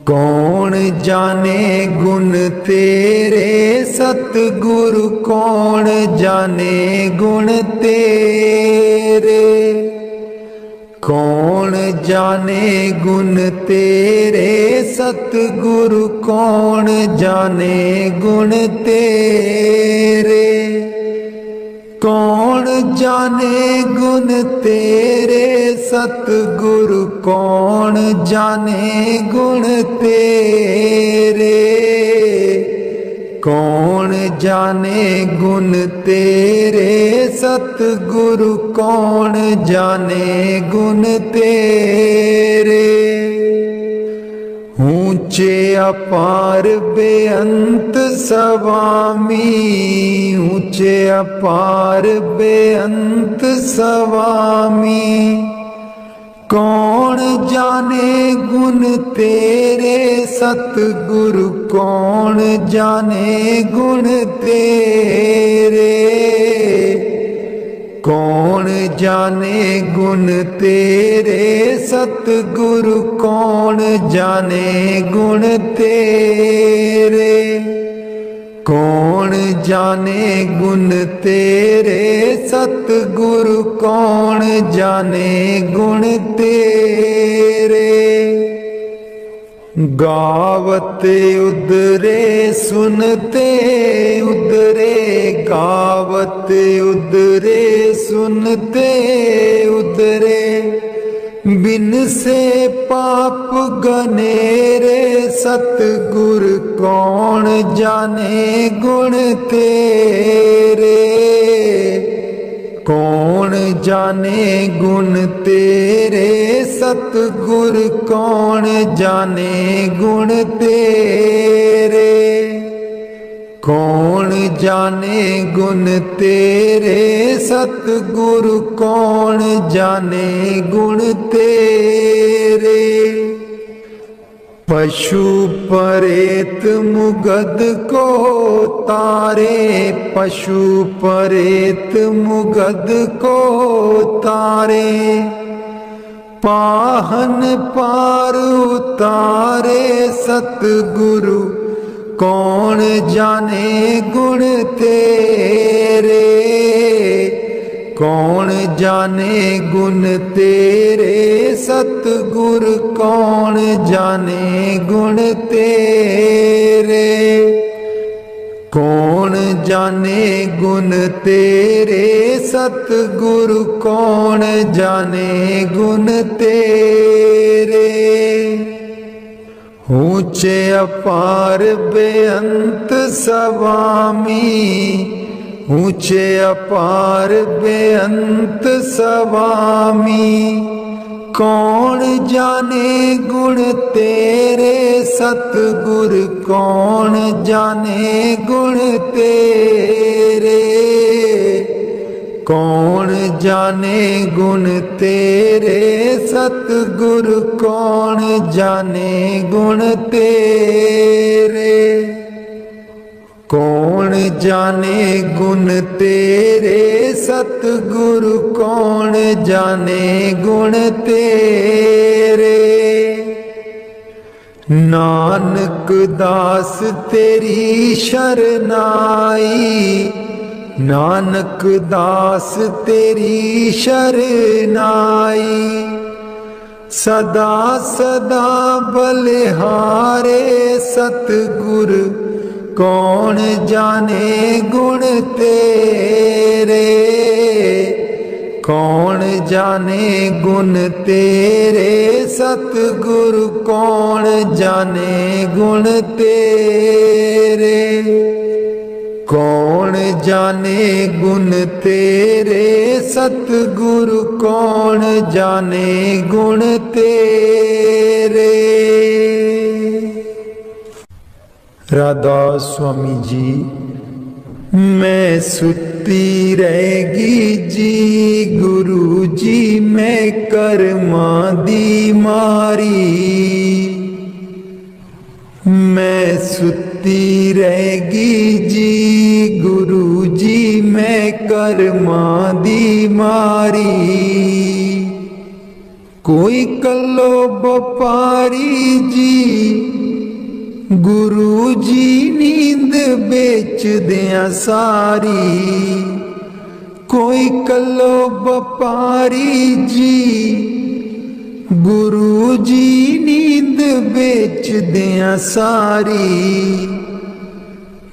कौन जाने गुण तेरे सतगुरु, कौन जाने गुण तेरे। कौन जाने गुण तेरे सतगुरु, कौन जाने गुण तेरे। कौन जाने गुण तेरे सतगुरु, कौन जाने गुण तेरे। कौन जाने गुण तेरे सतगुरु, कौन जाने गुण तेरे। ऊंचे अपार बेअंत स्वामी, ऊंचे अपार बेअंत स्वामी। कौन जाने गुण तेरे सतगुरु, कौन जाने गुण तेरे। कौन जाने गुण तेरे सतगुरु, कौन जाने गुण तेरे। कौन जाने गुण तेरे सतगुरु, कौन जाने गुण तेरे। गावत उदरे सुनते उदरे, गावत उदरे सुनते उदरे। बिन से पाप गनेरे सतगुर, कौन जाने गुण तेरे। कौन जाने गुण तेरे सतगुर, कौन जाने गुण तेरे। कौन जाने गुण तेरे सतगुरु, कौन जाने गुण तेरे। पशु परेत मुगद को तारे, पशु परेत मुगद को तारे। पाहन पार उतारे सतगुरु, कौन जाने गुण तेरे। कौन जाने गुण तेरे सतगुर, कौन जाने गुण तेरे। कौन जाने गुण तेरे सतगुरु, कौन जाने गुण तेरे। ऊंचे अपार बेअंत स्वामी, ऊंचे अपार बेअंत स्वामी। कौन जाने गुण तेरे सतगुर, कौन जाने गुण तेरे। कौन जाने गुण तेरे सतगुरु, कौन जाने गुण तेरे। कौन जाने गुण तेरे सतगुरु, कौन जाने गुण तेरे। नानक दास तेरी शरनाई, नानक दास तेरी शरनाई। सदा सदा बलिहारे सतगुर, कौन जाने गुण तेरे। कौन जाने गुण तेरे सतगुरु, कौन जाने गुण तेरे। कौन जाने गुण तेरे सतगुरु, कौन जाने गुण तेरे। राधा स्वामी जी। मैं सुती रहेगी जी गुरु जी, मैं कर्मा दी मारी। मैं सुती रहेगी जी गुरु जी, मैं कर्मा दी मारी। कोई कलो बपारी जी गुरु जी नींद बेच दिया सारी, कोई कलो व्यापारी जी। गुरु जी नींद बेच दिया सारी,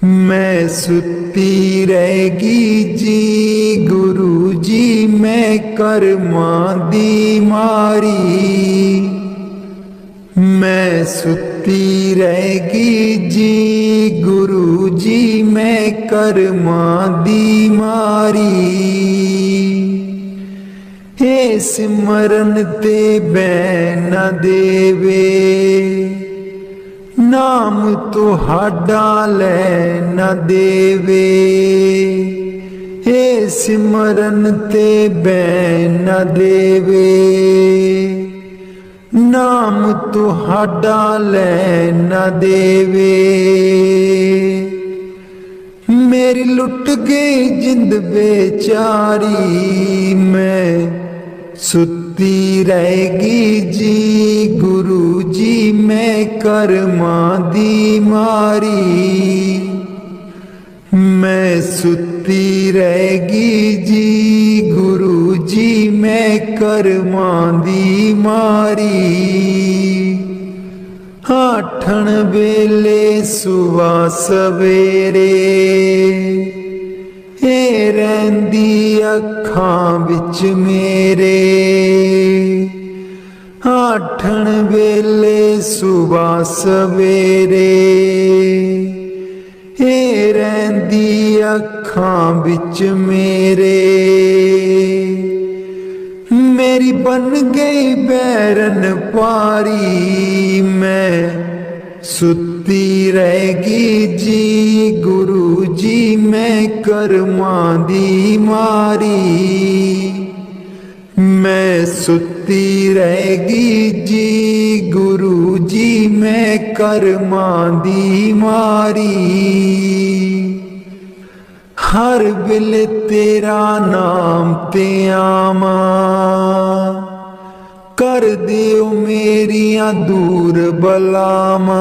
मैं सुती रहेगी जी। गुरु जी मैं कर्मा दी मारी, मैं सुती रहेगी जी। गुरु जी मैं कर्मा दी मारी। हे सिमरन ते बैन न देवे, नाम तुहाडा लै न देवे। हे सिमरन ते बैन न देवे, नाम तुहाडा लै न देवे। मेरी लुट गई जिंद बेचारी, मैं सुती रहेगी जी। गुरु जी मैं कर्मा दी मारी, मैं सुती रहेगी जी। गुरु जी मैं कर्मा दी मारी। आठन वेले सुबह सवेरे, ए रैंदी अखां विच मेरे। आठन वेले सुबह सवेरे, ए रैंदी अखां विच मेरे। मेरी बन गई बैरन पारी, मैं सुती रहेगी जी। गुरु जी मैं कर्मा दी मारी, मैं सुती रहेगी जी। गुरु जी मैं कर्मा दी मारी। हर वेले तेरा नाम ते आवां, कर दियो मेरियां दूर बलावां।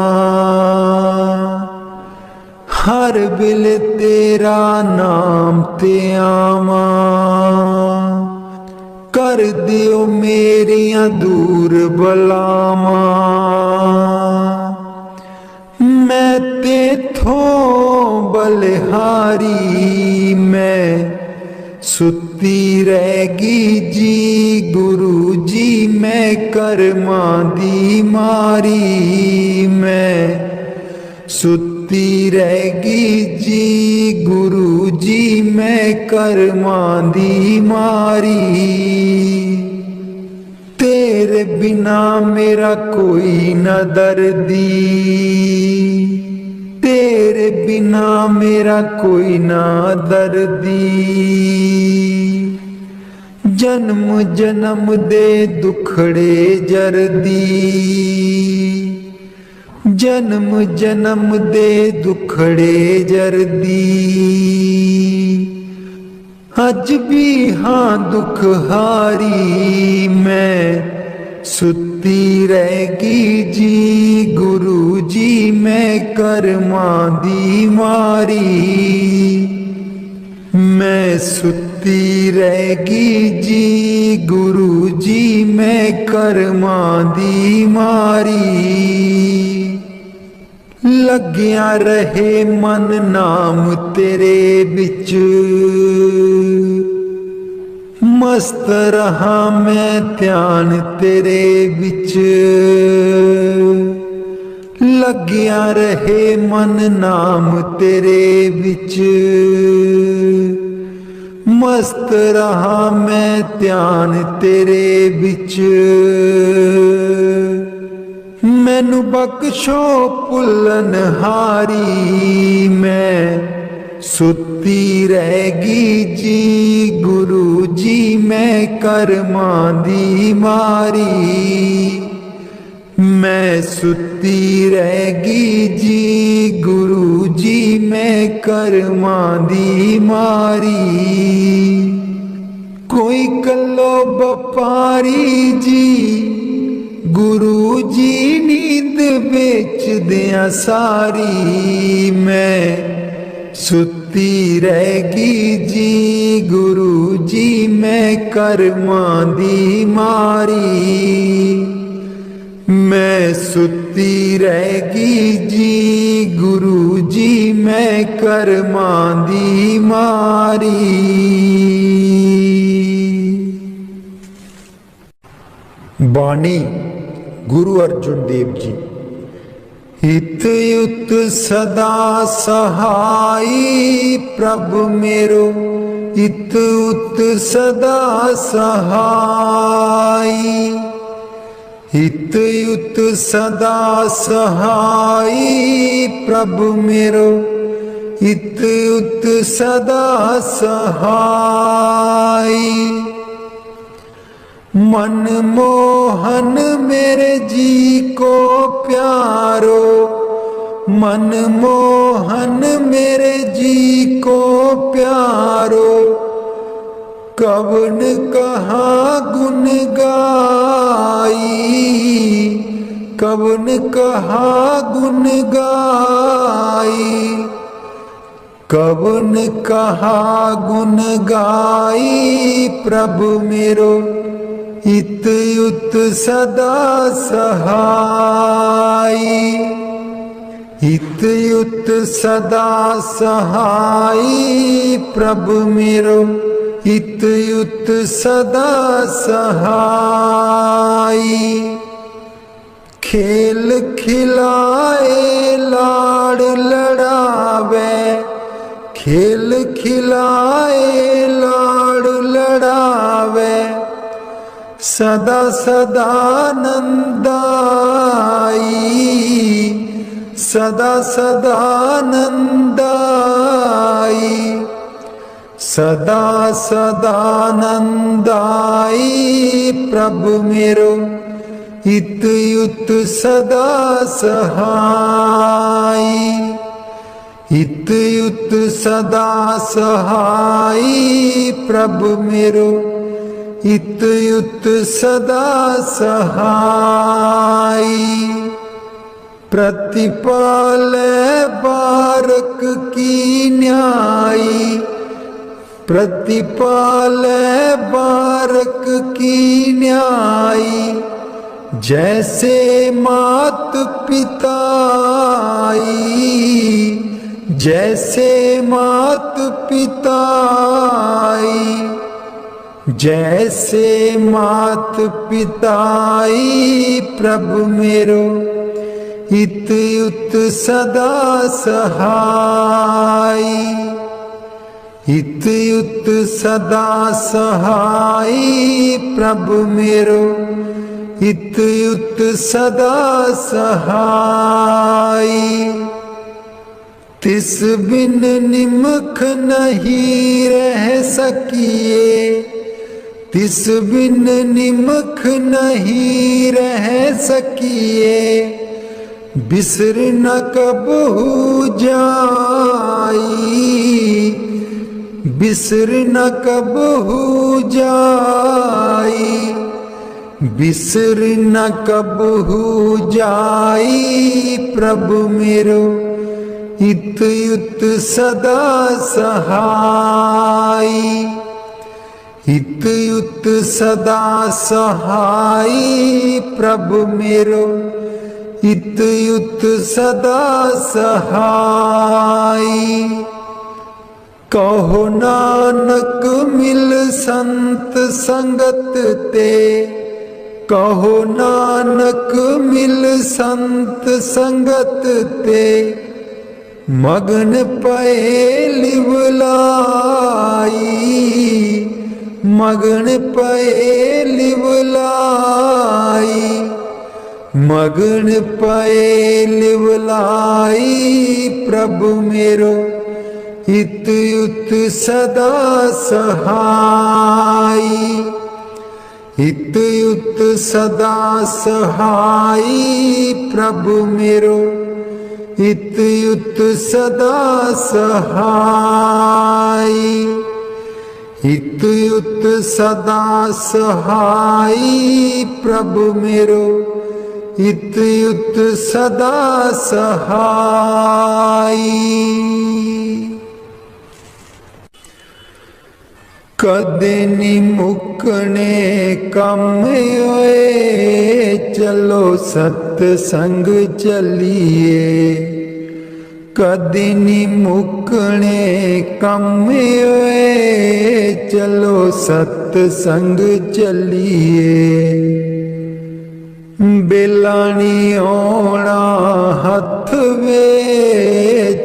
हर वेले तेरा नाम ते आवां, कर दियो मेरियां दूर बलावां। मैं तेथों बलिहारी, मैं सुती रहेगी जी। गुरु जी मैं कर्मा दी मारी, मैं सुती रहेगी जी। गुरु जी मैं कर्मा दी मारी। तेरे बिना मेरा कोई न दर्दी, तेरे बिना मेरा कोई ना दर्दी। जन्म जन्म दे दुखड़े जरदी, जन्म जन्म दे दुखड़े जरदी। अज भी हाँ दुख हारी, मैं सुती रहेगी जी। गुरु जी मैं कर्मा दी मारी, मैं सुती रहेगी जी। गुरु जी मैं कर्मा दी मारी। लग्या रहे मन नाम तेरे बिच, मस्त रहा मैं ध्यान तेरे बिच। लग्या रहे मन नाम तेरे बिच, मस्त रहा मैं ध्यान तेरे बिच। मैनू बख्शो भुल्लन हारी, मैं सुती रहेगी जी। गुरु जी मैं कर्मा दी मारी, मैं सुती रहेगी जी। गुरु जी मैं कर्मा दी मारी। कोई कलो व्यापारी जी, गुरु जी नींद इत बेच दिया सारी, मैं सुती रहेगी जी गुरु जी मैं कर्मां दी मारी। मैं सुती रहेगी जी गुरु जी मैं कर्मां दी मारी। बाणी गुरु अर्जुन देव जी। हित युत सदा सहाई प्रभु मेरो, हित उत सदा सहाई। हित युत सदा सहाई प्रभु मेरो, हित उत सदा सहाई। मनमोहन मेरे जी को प्यारो, मनमोहन मेरे जी को प्यारो। कवन कहाँ गुण गाई, कवन कहाँ गुण गाई। कवन कहाँ गुण गाई प्रभु मेरो, हित युत सदा सहाई। हित युत सदा सहाई प्रभु मेरो, हित युत सदा सहाई। खेल खिलाए लाड़ लड़ावे, खेल खिलाए लाड़ लड़ावे। सदा सदा नंदाई, सदा सदा नंदाई। सदा सदा नंदाई प्रभु मेरो, हित युत सदा सहाई। हित युत सदा सहाई प्रभु मेरो, हित युत सदा सहाई। प्रतिपाले बारक की न्यायी, प्रतिपाले बारक की न्यायी। जैसे मात पिताई, जैसे मात पिताई। जैसे मात पिताई प्रभु मेरो, हित युत सदा सहाई। हित युत सदा सहाई प्रभु मेरो, हित युत सदा सहाई। तिस बिन निमख नहीं रह सकिए, तिस बिन निमख नहीं रह सकिए। बिसर न कबहू जाई, बिसर न कबहू जाई। बिसर न कबहू जाई प्रभु मेरो, हित युत सदा सहाई। हित युत सदा सहाई प्रभु मेरो, हित युत सदा सहाई। कहो नानक मिल संत संगत ते, कहो नानक मिल संत संगत ते। मगन पए लिवलाई, मगन पए लिवलाई। मगन पए लिवलाई प्रभु मेरो, हित युत सदा सहाई। हित युत सदा सहाई प्रभु मेरो, हित युत सदा सहाई। हित युत सदा सहाई प्रभु मेरो, इत युत सदा सहाई। कदे नी मुकने कम होए, चलो सतसंग चलिए। कदे नी मुकने कम होए, चलो सतसंग चलिए। बेला नी आना हथ वे,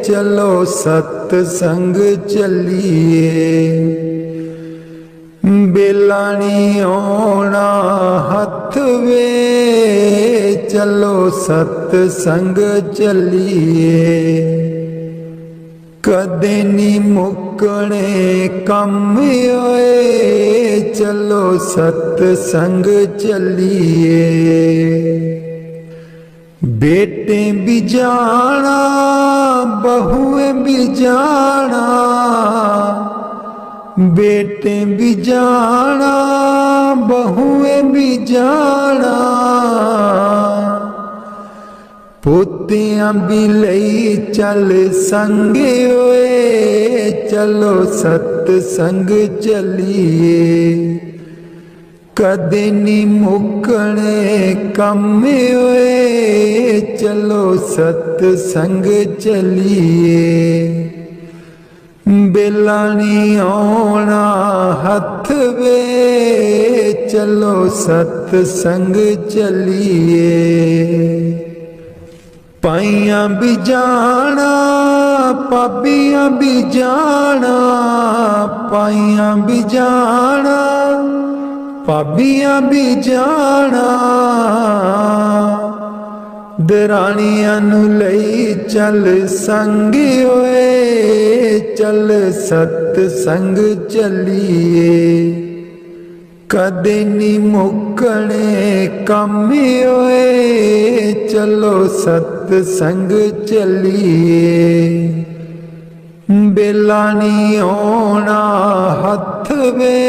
चलो सतसंग चलिए। बेला नी आना हथ वे, चलो सतसंग चलिए। कदे नी मुकने कम होए, चलो सतसंग चलिए। बेटे भी जाना बहुएं भी जाना, बेटे भी जाना बहुएं भी जाना। पोतियां भी लई चल संगे होए, चलो सतसंग चलिए। कदे नी मुकने कम होए, चलो सतसंग चलिए। बेला नी आना हथ वे, चलो सतसंग चलिए। पाइयां भी जाना पाबियां भी जाना, पाइयां भी जाना पाबियां भी जाना। दरानियां नू लई चल संग होए, चल सतसंग चलिए। कदे नी मुकने कम होए, चलो सतसंग चलिए। बेला नी आना हथ वे,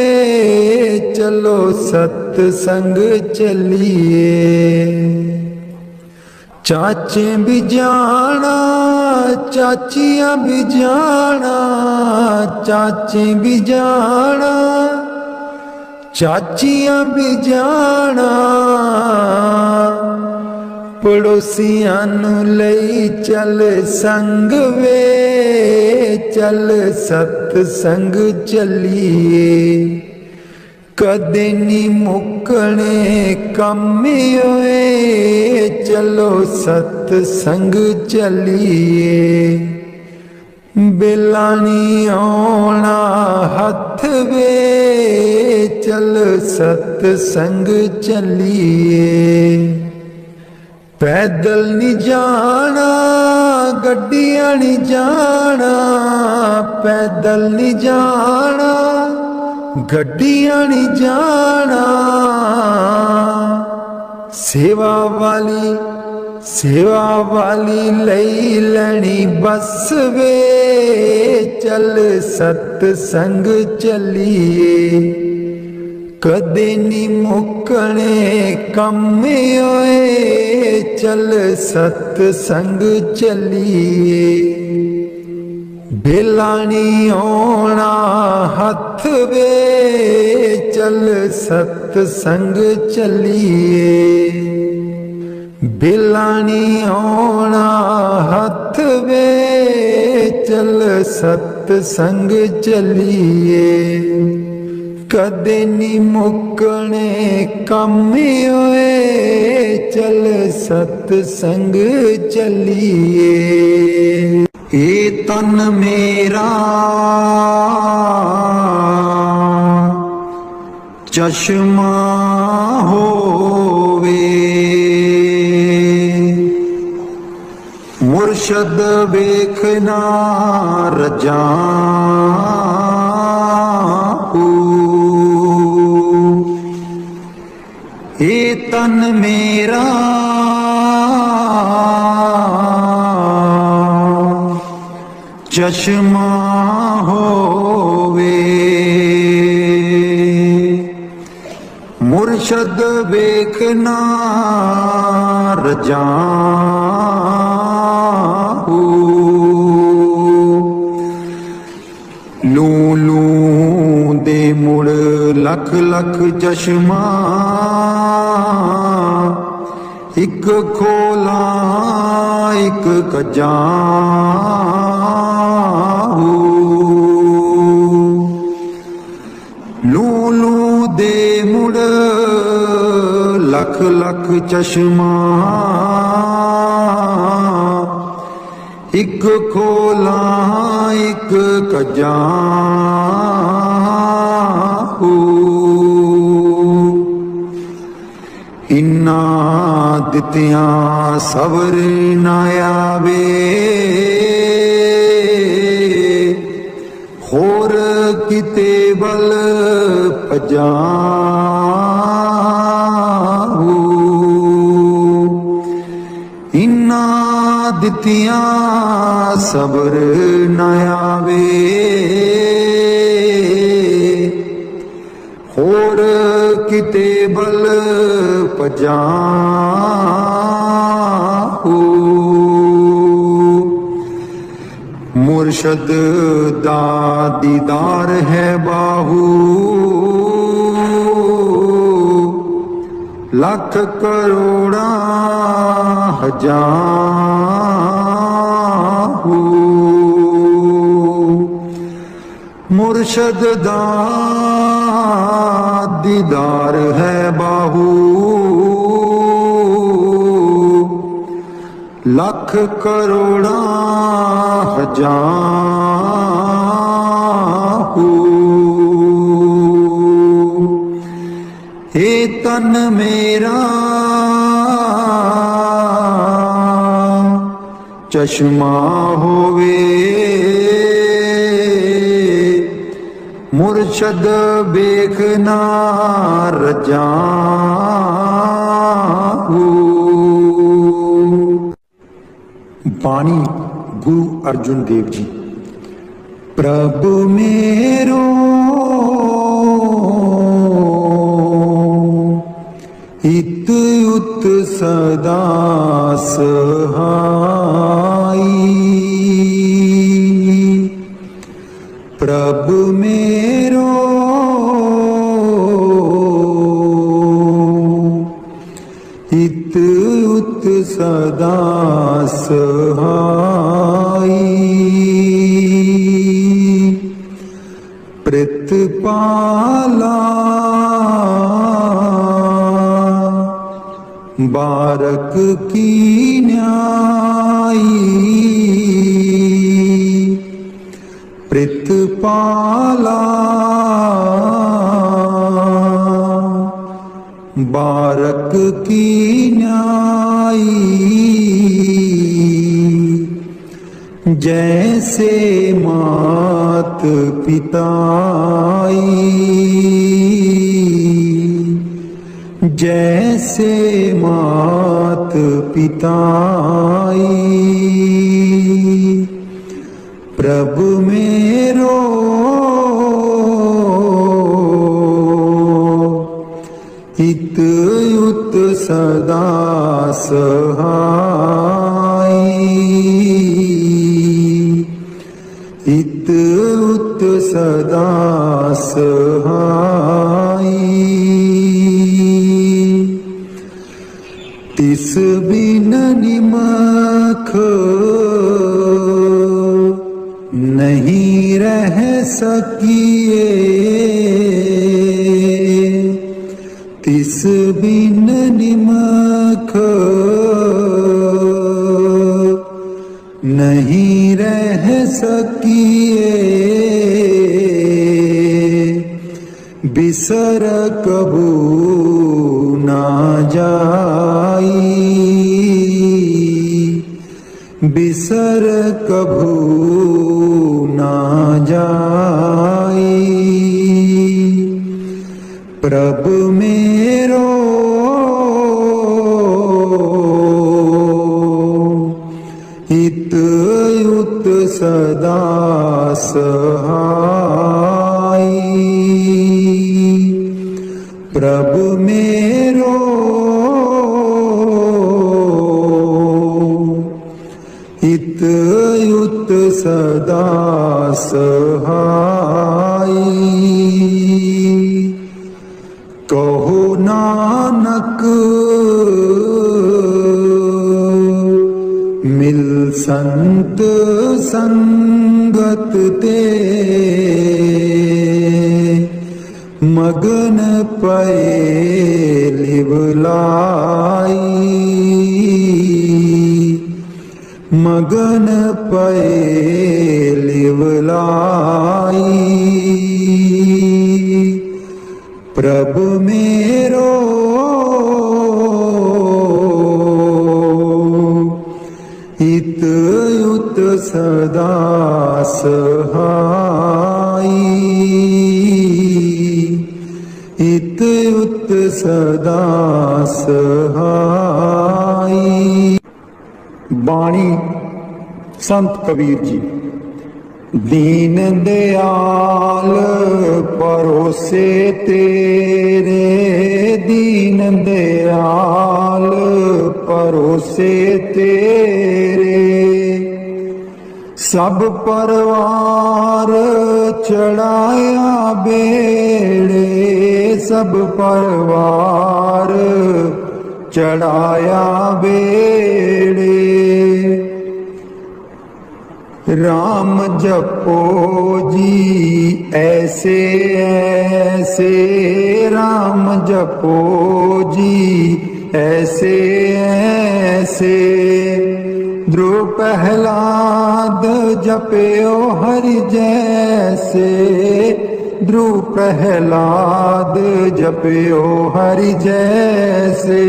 चलो सतसंग चलिए। चाचे भी जाना चाचियां भी जाना, चाचे भी जाना चाचियां भी जाना। पड़ोसियां नू लई चल संग वे, चल सतसंग चलिए। कदे नी मुकने कम होए, चलो सतसंग चलिए। बेला नी आना हथ वे, चल सतसंग चलिए। पैदल नी जाना गड्डियां नी जाना, पैदल नी जाना गड्डियां नी जाना। सेवा वाली लई लैनी बस वे, चल सतसंग चलिए। कदे नी मुकने कम होए, चल सतसंग चलिए। बेला नी आना हथ वे, चल सतसंग चलिए। बेला नी आना हथ वे, चल सतसंग चलिए। कदे नी मुकने कम होए, चल सतसंग चलिए। ए तन मेरा चश्मा होवे, मुर्शद वेखना रजाऊ। ए तन मेरा चश्मा होवे, मुर्शद वेखना रजाहू। लू लू दे मुड़ लख लख चश्मा, एक खोला एक कजाहू। लू लू दे मुड़ लख लख चश्मा, एक खोला एक कजाहू। इन्ना दित्तियां सबर ना आवे, होर किते बल पजाहू। इन्ना दित्तियां सबर ना आवे, होर किते बल पजाहू। मुर्शद दा दीदार है बाहू, लख करोड़ा हजाहू। मुर्शद दा दीदार है बाहू, लख करोड़ा हजाहू। हे तन मेरा चश्मा होवे, मुर्शद बेखना रजाहू। बाणी गुरु अर्जुन देव जी। प्रभु मेरो हित उत सदा सहाई, प्रभु मेरो हित उत सदा सहाई। प्रतिपाला बारक की न्यायी, प्रतिपाला बारक की न्यायी। जैसे मात पिताई, जैसे मात पिताई। प्रभु मेरो हित उत सदा सहाई, हित उत सदा सहाई। तिस बिन निमख नहीं रह सकिए, तिस बिन निमख नहीं रह सकिए। बिसर कबू ना जाई, बिसर कबू ना जाई। प्रभु मेरो हित उत सदा सहाई। प्रभु मेरो इत युत सदा सहाई। कहो नानक मिल संत संगत ते, मगन पए लिवलाई। मगन पए लिवलाई। प्रभु मेरो इत युत सदा सहाई। इत युत सदा सहाई। बाणी संत कबीर जी। दीन दयाल परोसे तेरे, दीन दयाल परोसे तेरे। सब परवार चढ़ाया बेड़े, सब परवार चढ़ाया बेड़े। राम जपो जी ऐसे ऐसे, राम जपो जी ऐसे ऐसे। ध्रुव प्रहलाद जपयो हरि जैसे, ध्रुव प्रहलाद जपयो हरि जैसे।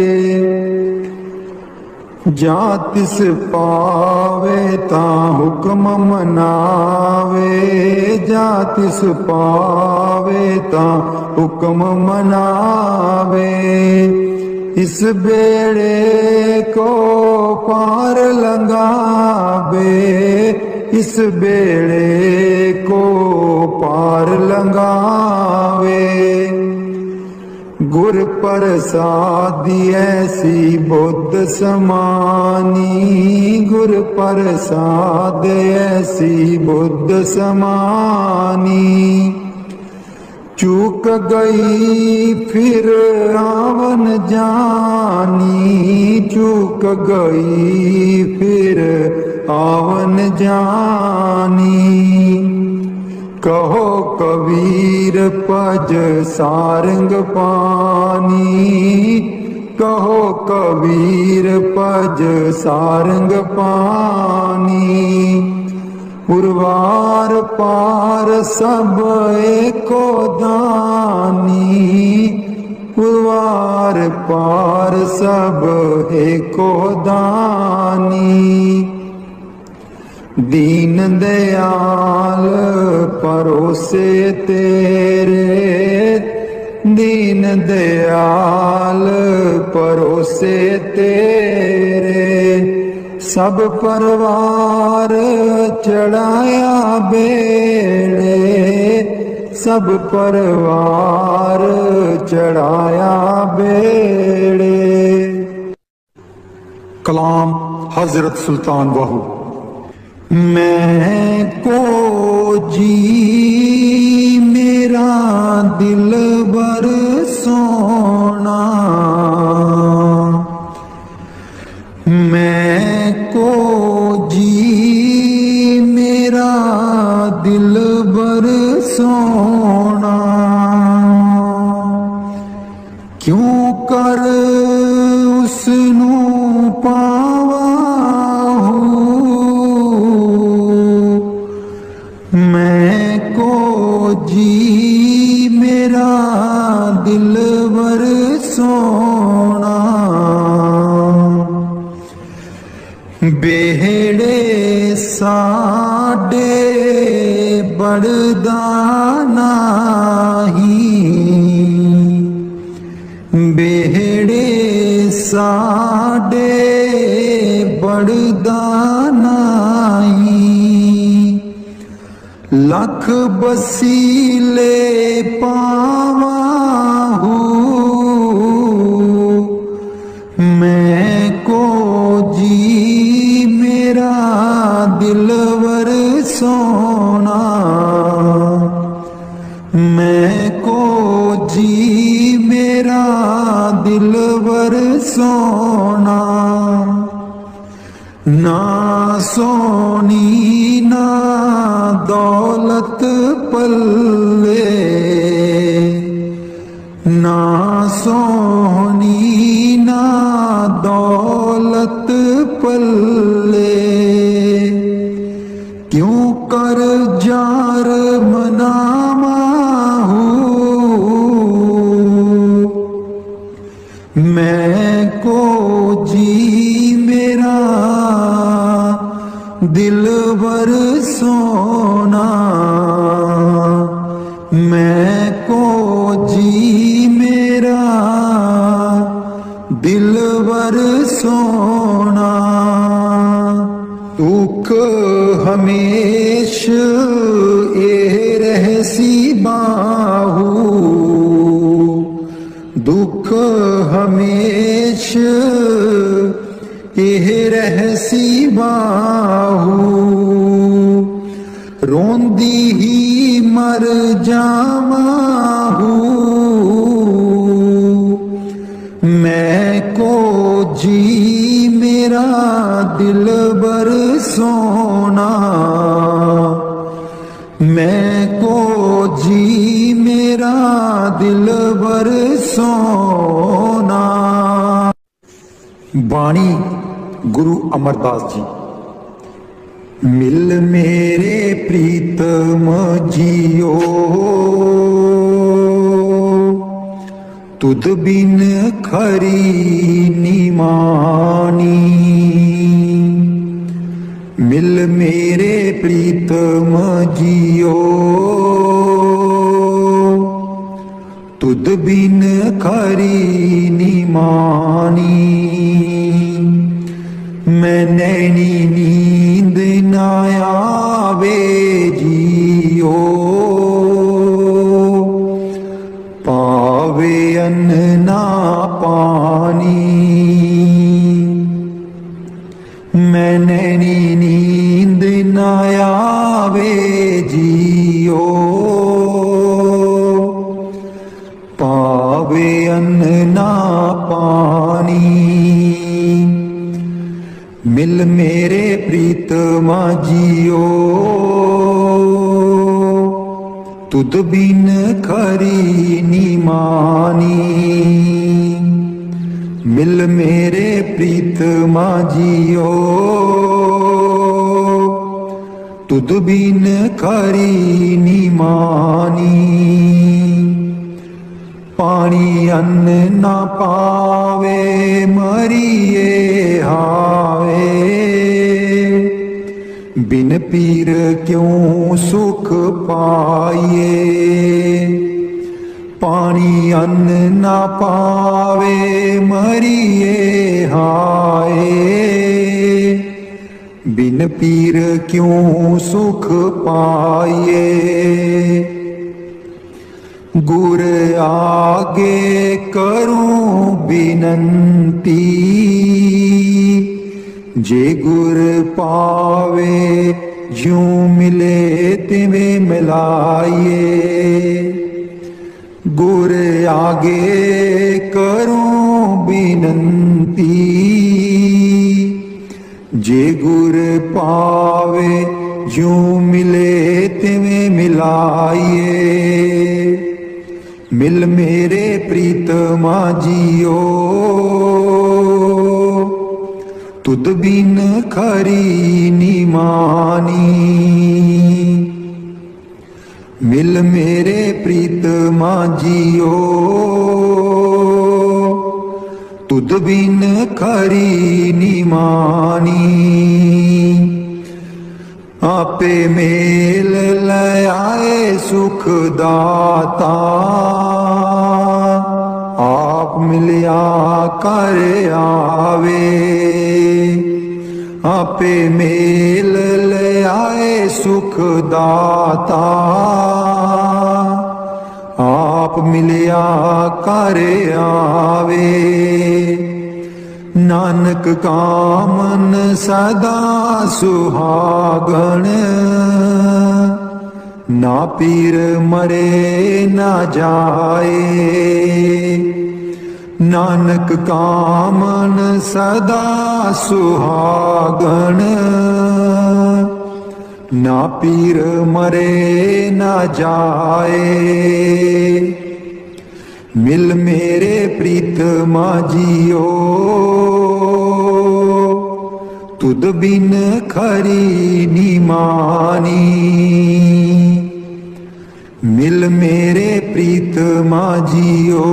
जा तिस पावे ता हुक्म मनावे, जा तिस पावे ता हुक्म मनावे। इस बेड़े को पार लंघावे, इस बेड़े को पार लंघावे। गुर प्रसादी ऐसी बुद्ध समानी, गुर प्रसाद ऐसी बुद्ध समानी। चूक गई फिर आवन जानी, चूक गई फिर आवन जानी। कहो कबीर पज सारंग पानी, कहो कबीर पज सारंग पानी। उर्वार पार सब एको दानी, उर्वार पार सब एको दानी। दीन दयाल परोसे तेरे, दीन दयाल परोसे तेरे। सब परवार चढ़ाया बेड़े, सब परवार चढ़ाया बेड़े। कलाम हजरत सुल्तान बाहू। मैं को जी मेरा दिल बर सोना, मैं को जी मेरा दिल बर सोना। क्यों कर उसनू पावा मैं को जी मेरा दिलवर सोना। बेहड़े साडे बड़दा नाही, बेहड़े साडे बड़दा नाही। लख बसीले पावाहू मैं को जी मेरा दिलवर सोना, मैं को जी मेरा दिलवर सोना। ना सोनी ना दौलत पल्ले, ना सोनी ना दौलत पल्ले, क्यों कर जार मनामा हूँ। मैं को जी मेरा दिलवर सोना, मैं को जी मेरा दिलवर सोना। दुख हमेश ए रहसी बाहू, दुख हमेश एह रहसी बाहू, रोंदी ही मर जामाहू। मैं को जी मेरा दिलबर सोना, मैं को जी मेरा दिलबर सोना। बाणी गुरु अमरदास जी। मिल मेरे प्रीतम जियो, तुद बिन खरी निमानी। मिल मेरे प्रीतम जियो, तुद बिन खरी निमानी। मैं नैनी नींद न आवे जियो, पावे अन्न ना पानी। मैं नैनी नींद न आवे जियो, पावे अन्न ना पानी। मिल मेरे प्रीतमा जियो, तुद बिन खरी निमानी। मिल मेरे प्रीतमा जियो, तुद बिन खरी निमानी। पानी अन्न ना पावे मरिए हावे, बिन पीर क्यों सुख पाइए। पानी अन्न ना पावे मरिए हाय, बिन पीर क्यों सुख पाइए। गुर आगे करूं बिनंती, जे गुर पावे यूं मिले तिवें मिलाइए। गुर आगे करूं बिनंती, जे गुर पावे यूं मिले तिवें मिलाइए। मिल मेरे प्रीतमा जियो, तुद बिन खरी निमानी। मिल मेरे प्रीतमा जियो, तुद बिन खरी निमानी। आपे मेल ले आए सुख दाता, आप मिलिया कर आवे। आपे मेल ले आए सुख दाता, आप मिलिया कर आवे। नानक कामन सदा सुहागण, ना पीर मरे ना जाए। नानक कामन सदा सुहागण, ना पीर मरे ना जाए। मिल मेरे प्रीतमा जियो, तुद बिन खरी निमानी। मिल मेरे प्रीतमा जियो,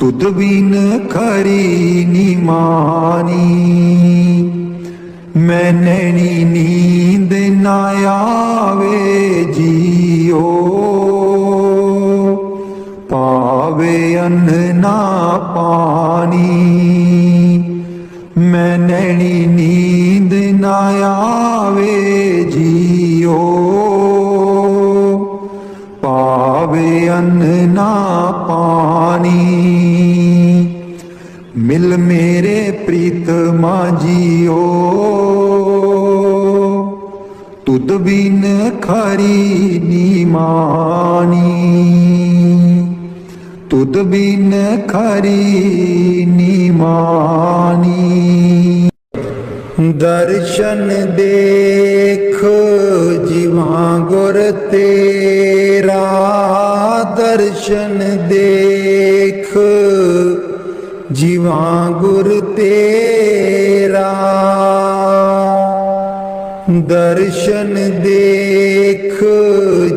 तुद बिन खरी निमानी। मैं नैनी नींद ना आवे जियो, पावे अन्न ना पानी। मैं नैनी नींद ना आवे जियो, पावे अन्न ना पानी। मिल मेरे प्रीतमा जियो, तुद बिन खरी निमानी। तुद बिन खरी निमानी। दर्शन देख जीवा गुर तेरा, दर्शन देख जीवा गुर तेरा। दर्शन देख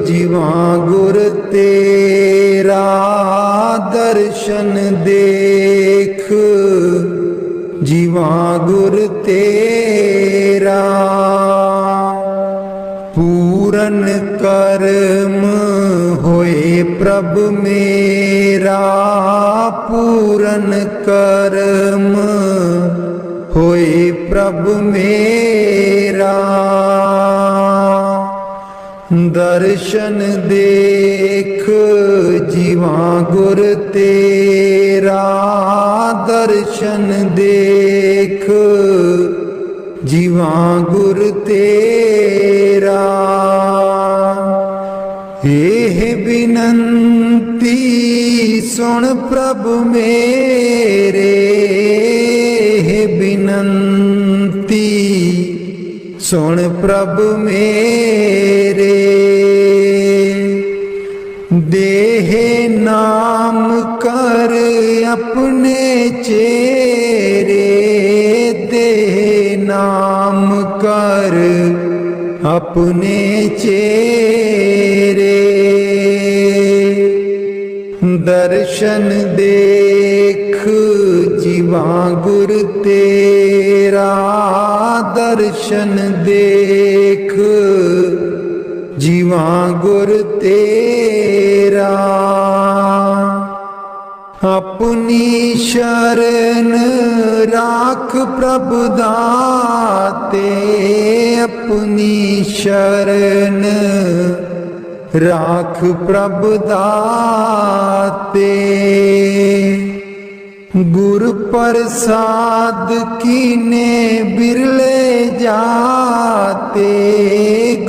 जीवा गुर तेरा, दर्शन देख जीवा गुर तेरा। पूरन कर्म होए प्रभ मेरा, पूरन कर्म होए प्रभ मेरा। दर्शन देख जीवा गुर तेरा, दर्शन देख जीवा गुर तेरा। हे बिनंती सुन प्रभु मेरे, हे बिनंती सुन प्रभु मेरे। देह नाम कर अपने चेरे, देह नाम कर अपने चेरे। दर्शन देख जीवा गुर तेरा, दर्शन देख जीवा गुर तेरा। अपनी शरण राख प्रभु दाते, अपनी शरण राख प्रभु दाते। गुर प्रसाद कीने बिरले जाते,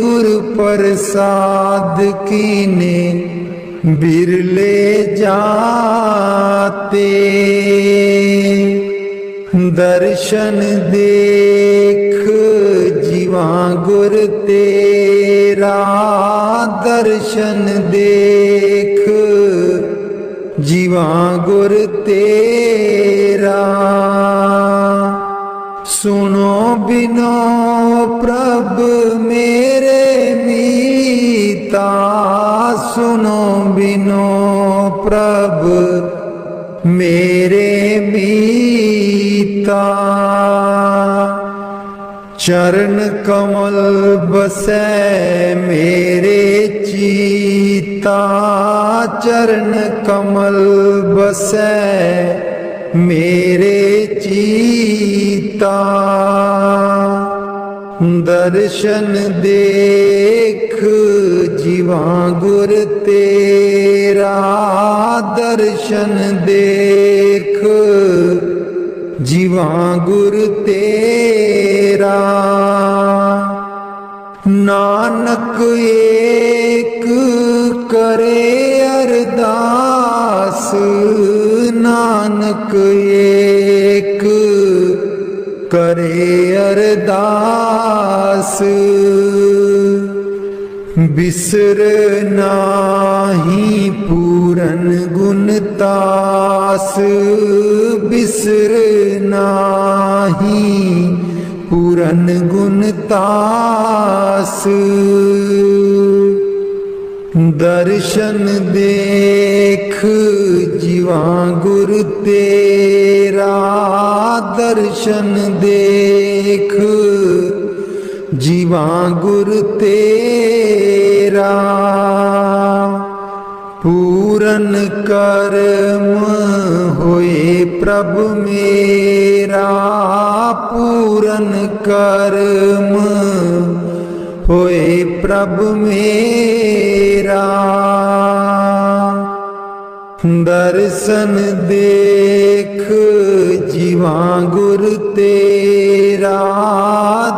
गुर प्रसाद कीने बिरले जाते। दर्शन देख जीवा गुर तेरा, दर्शन देख जीवा गुर तेरा। सुनो बिनो प्रभ मेरे मीता, सुनो बिनो प्रभ मेरे मीता। चरण कमल बसै मेरे चीता, चरण कमल बसै मेरे चीता। दर्शन देख जीवा गुर तेरा, दर्शन देख जीवा गुर तेरा। नानक एक करे अरदास, नानक एक करे अरदास। बिसर नाही पूरन गुण तास, बिसर नाही पूरन गुण तास। दर्शन देख जीवा गुर तेरा, दर्शन देख जीवा गुर तेरा। पूरन कर्म होए प्रभु मेरा, पूरन कर्म होए प्रभु मेरा। दर्शन देख जीवा गुर तेरा,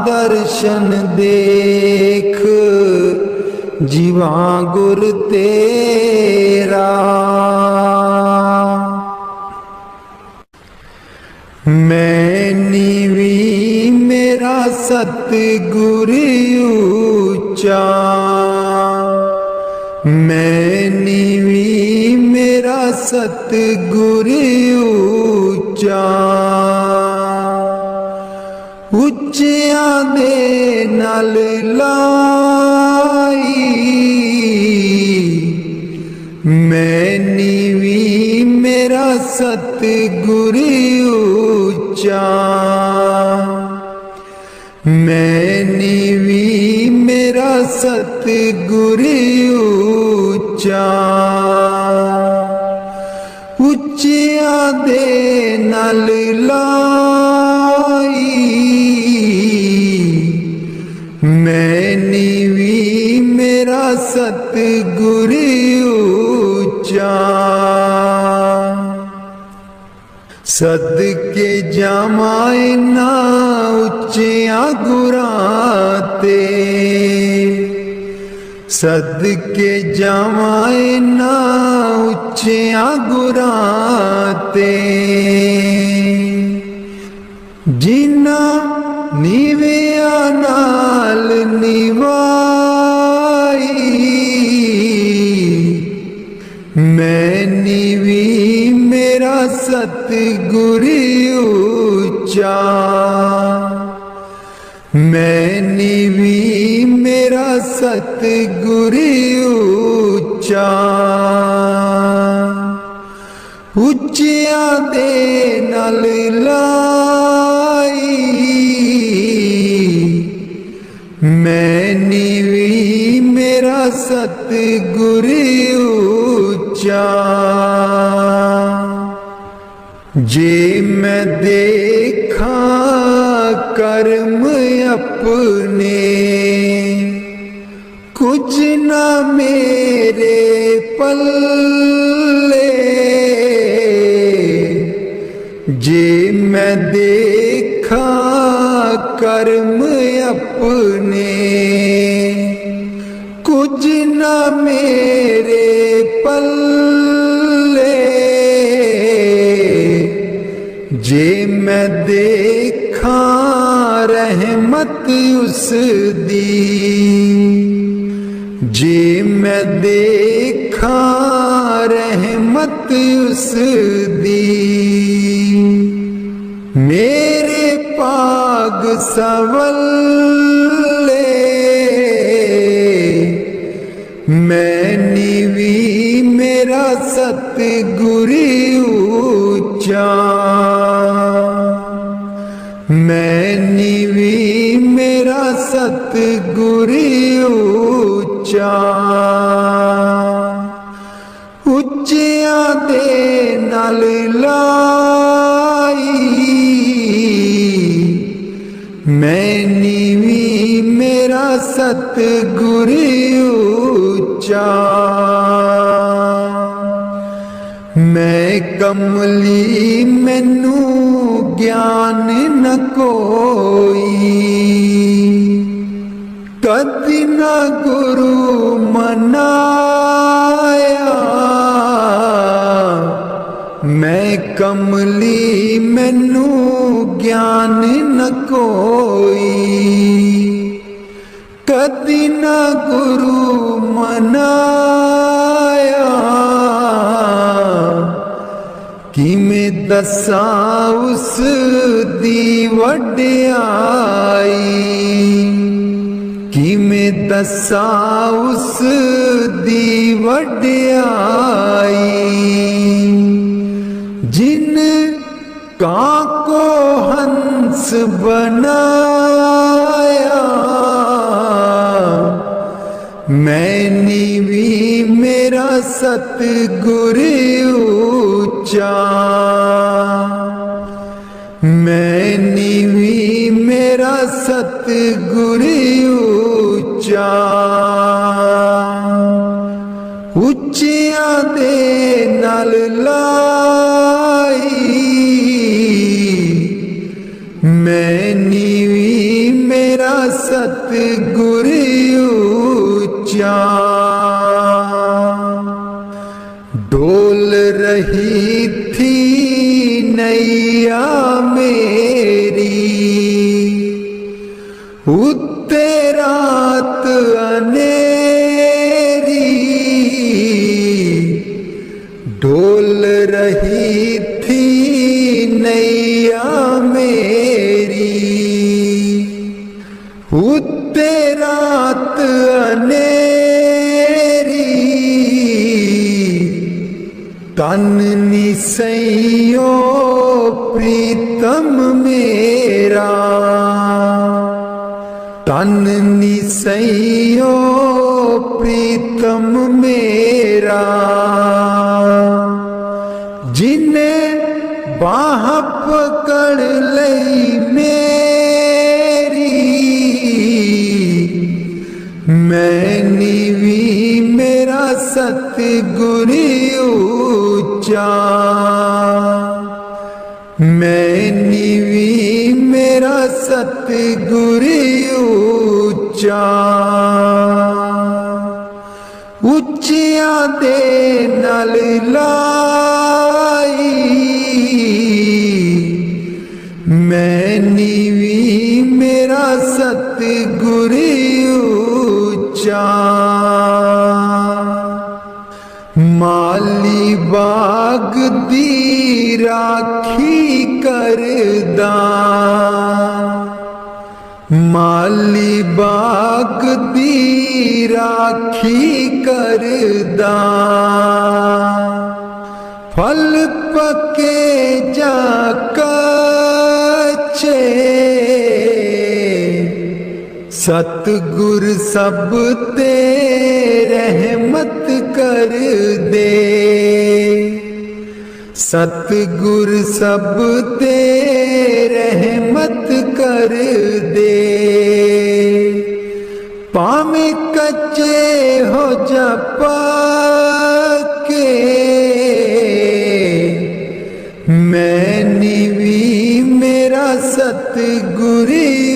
दर्शन देख जीवा गुर तेरा। मैं नीवी मेरा सतगुर ऊंचा, मैं नीवी मेरा सतगुर ऊंचा। उच्चिया दे नाल लाई, मैं नीवी मेरा सतगुर ऊंचा, मैं नीवी मेरा सतगुर ऊंचा। उच्चिया दे नाल लाई, मैं नीवी मेरा सतगुर ऊंचा। सदके जामाए ना उच्चिया गुरां ते, सदके जामाए ना उच्चिया गुरां ते। जिन्ना नीविया नाल निवाई, मैं नीवी मेरा सतगुर ऊंचा, मैं नीवी मेरा सतगुर ऊंचा। उच्चिया दे नाल लाई, मैं नीवी मेरा सतगुर ऊंचा। जे मैं देखा कर्म अपने, कुछ न मेरे पल्ले। जे मैं देखा कर्म अपने, कुछ न मेरे पल्ले। जे मैं देखा रहमत उस दी, जे मैं देखा रहमत उस दी। मेरे पाग सवल्ले, मैं नीवी मेरा सतगुर ऊंचा, मैं नीवी मेरा सतगुर ऊंचा। उच्चिया दे नाल लाई, मैं नीवी मेरा सतगुर ऊंचा। मैं कमली मैनू ज्ञान न कोई, कदी न गुरु मनाया। मैं कमली मैनू ज्ञान न कोई, कदी न गुरु मनाया। किमें दसा उस दी वड्याई, किमें दसा उस दी वड्याई। जिन काको हंस बनाया, मैं नीवी मेरा सतगुर ऊंचा। मैं नीवी मेरा सतगुर ऊंचा। उच्चियां दे नाल लाई, मैं नीवी मेरा सतगुर ऊंचा। डोल रही थी नैया मेरी, उत्ते रात अनेरी। डोल रही थी नैया मेरी, उत्ते रात अनेरी। तन निसैयो प्रीतम मेरा, तन निसैयो प्रीतम मेरा। जिन्हें बाह पकड़ लई मेरी, मैं नीवी मेरा सतगुर ऊंचा। मैं नीवी मेरा सतगुर ऊंचा। उच्चियां दे नाल लाई, मैं नीवी मेरा सतगुर ऊंचा। माली बाग दी राखी करदा, माली बाग दी राखी करदा। फल पके जा कच्चे, सतगुर सब ते रहमत कर दे। सतगुर सब ते रहमत कर दे। पामे कच्चे हो जा पक्के, मैं नीवी मेरा सतगुर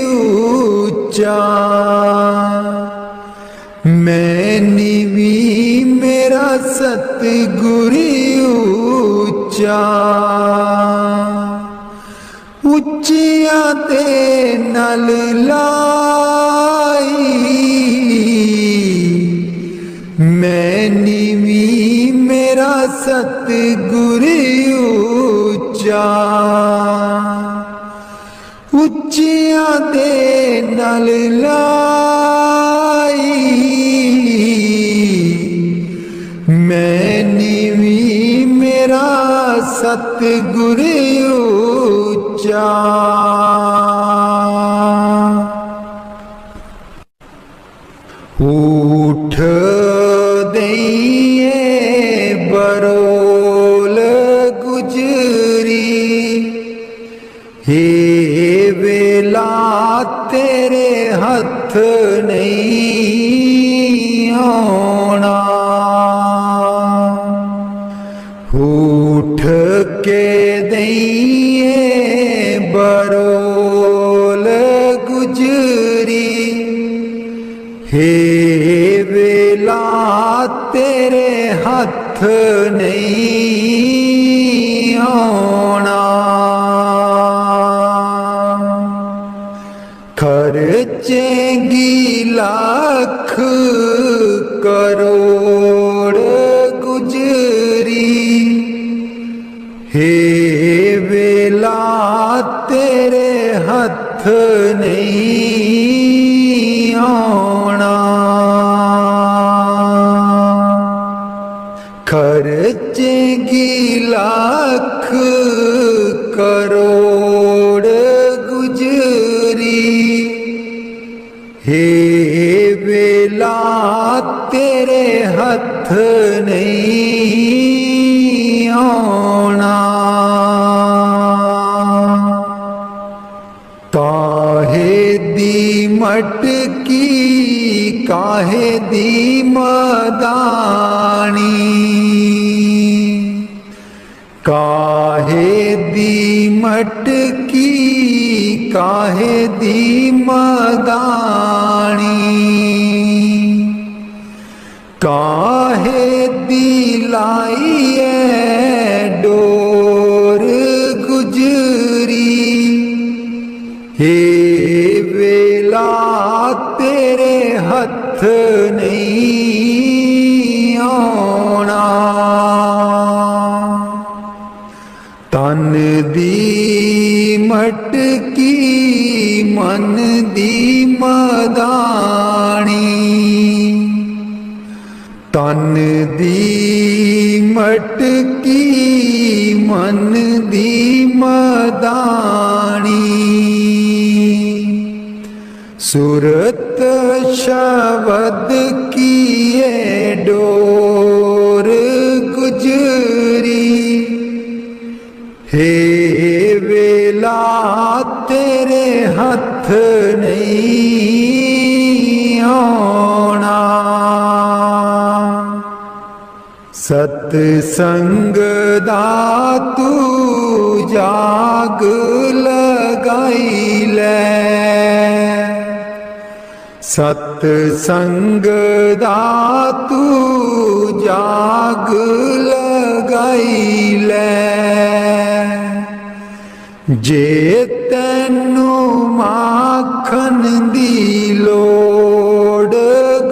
ऊंचा। मैं नीवी मेरा सतगुर ऊंचा। उच्चियां दे नाल लाई, मैं नीवी मेरा सतगुर ऊंचा। उच्चियां दे नाल लाई, मैं नीवी मेरा सतगुर ऊंचा। उठ दइए बरोल गुजरी, हे वे वेला तेरे हथ नहीं आना। उठ के दइए बरोल गुजरी, हे वेला तेरे हथ नहीं आना। खर्चेंगी लाख करोड़ गुजरी, हे वेला तेरे हथ नहीं आना। खर्चेंगी लाख करोड़ गुजरी, हे वेला तेरे हथ नहीं आना। काहे दी मटकी काहे दी मदानी, काहे दी मटकी काहे दी मदानी, काहे दी लाइए डोर गुजरी, हे वेला तेरे हथ नहीं आना। तन दी मटकी मन दी मदानी, तन दी मटकी मन दी मदानी, सूरत शब्द की ये डोर गुजरी, हे वेला तेरे हथ नहीं आना। सतसंग दातू जाग लगाई ले, सतसंग दातू जाग लगाई ले, जे तैनू माखन दी लोड़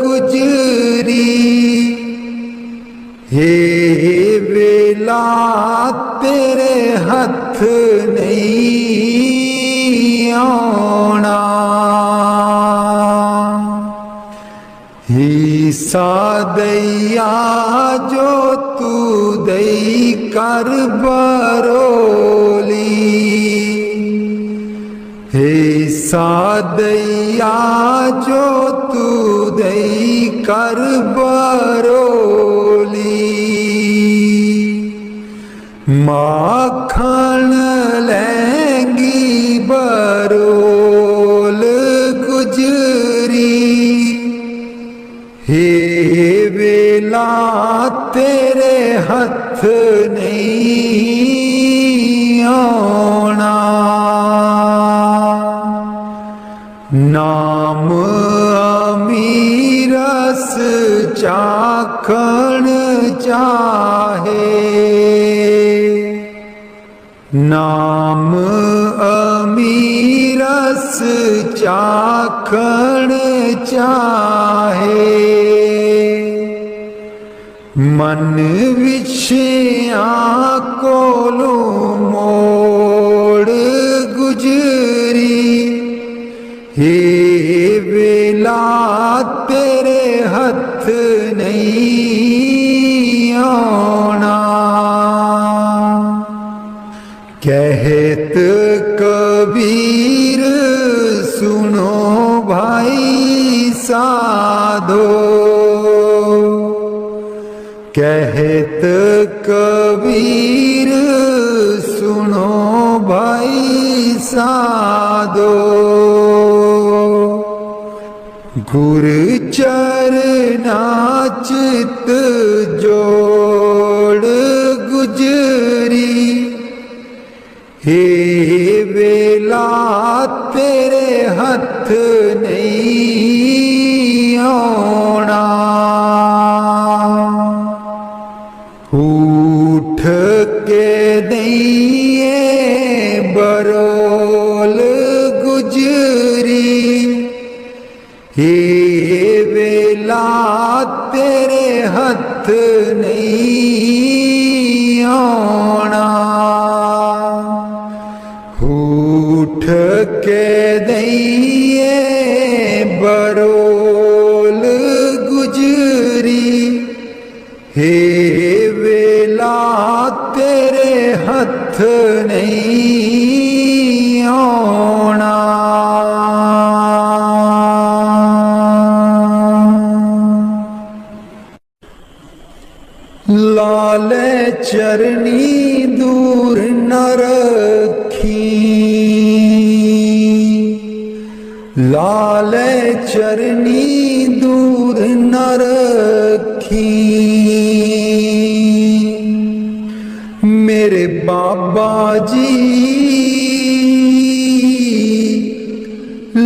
गुजरी, हे वेला तेरे हथ नहीं आना। हिस्सा दैया जो तू दई कर बरोली, हिस्सा दैया जो तू दई कर बरोली, माखन लेंगी बरोल गुजरी, हे वेला तेरे हथ नहीं आना। नाम अमीरस चाखण चाहे, नाम अमीरस चाखण चाहे, मन विषयां कोलू मोड़ गुजरी, हे वेला तेरे हथ नहीं आना। कहत कबीर सुनो भाई साधो, कहत कबीर सुनो भाई साधो, गुर चरना चित जोड़ गुजरी, हे वेला तेरे हथ नहीं आना। उठ के दइए बरोल गुजरी, हे वेला तेरे हथ नहीं आना। उठ के दइए बरोल गुजरी, हे वेला तेरे हथ नहीं आना। लाल चरनी दूर न रखी, लाल चरनी दूर न रखी। मेरे बाबा जी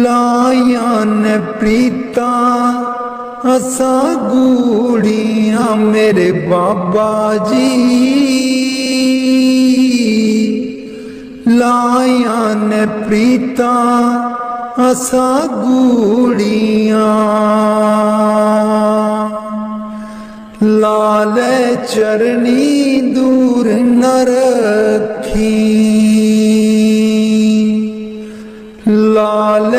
लायन प्रीता असा गूड़ियां, मेरे बाबा जी लायन प्रीता असा गूड़ियां। लाल चरनी दूर न रखी, लाल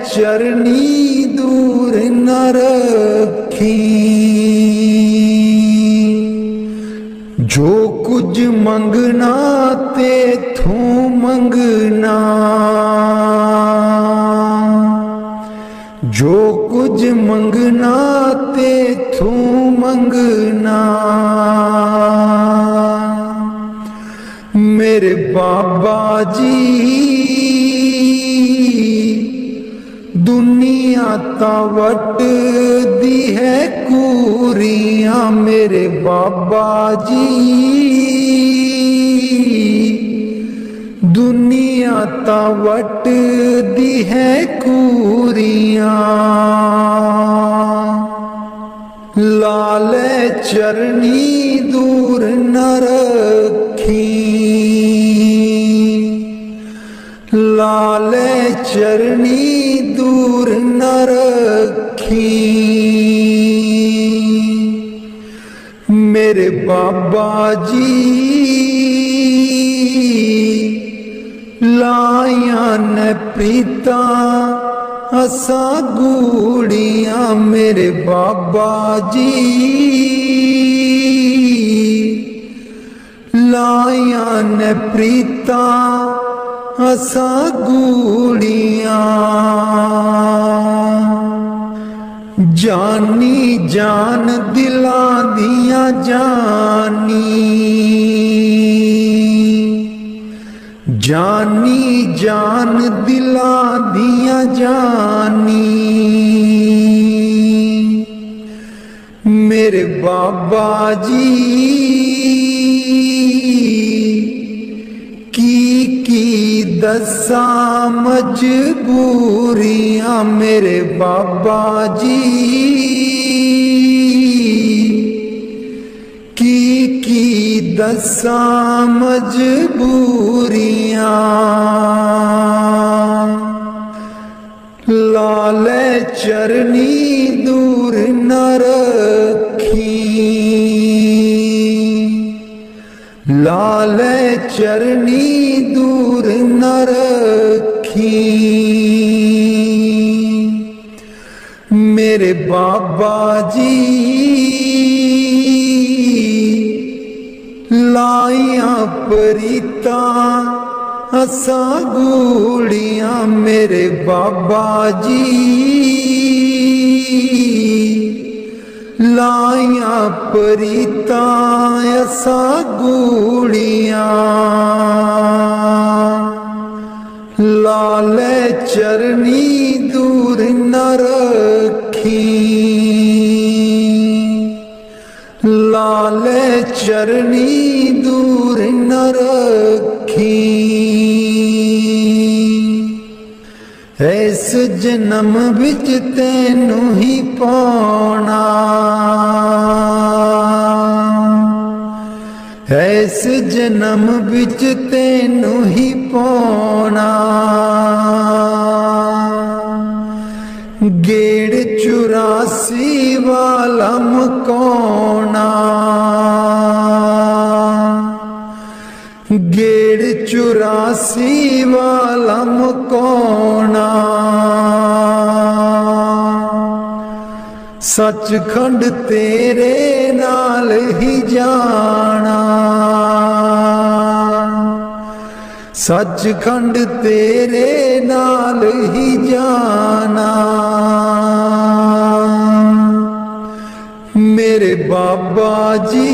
चरनी दूर न रखी। जो कुछ मंगना तेथू मंगना, जो कुछ मंगना तेथू मंगना। मेरे बाबा जी दुनिया तावट दी है कूरियां, मेरे बाबा जी दुनिया तावट दी है कूरियां। लाल चरनी दूर न रखी, लाल चरनी दूर न रखी। मेरे बाबा जी लायन प्रीता असा गूड़ियां, मेरे बाबा जी लायन प्रीता असा गूड़ियां। जानी जान दिला दिया जानी, जानी जान दिला दिया जानी। मेरे बाबा जी की दसा मजबूरियां, मेरे बाबा जी की दसा मजबूरियां। लाल चरनी दूर न रखी, लाल चरनी दूर न रखी। मेरे बाबा जी लाया प्रीता असा गूड़ियां, मेरे बाबा जी लाया प्रीता असा गूड़ियां। लाल चरनी दूर न रखी, चरनी दूर न रखी। इस जन्म विच तैनू ही पाना, इस जन्म विच तैनू ही पाना। गेड़ 84 वाला मकाना, गेड़ 84 वाला मकाना। सचखंड तेरे नाल ही जाना, सचखंड तेरे नाल ही जाना। मेरे बाबा जी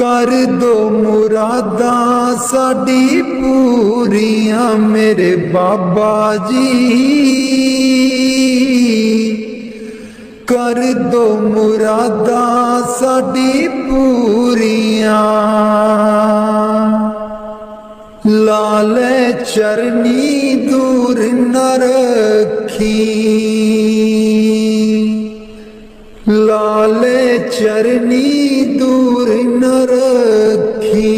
कर दो मुरादां साडी पूरियां। मेरे बाबा जी कर दो मुरादां साडी पूरियां। लाले चरनी दूर न रखी, लाले चरनी दूर न रखी।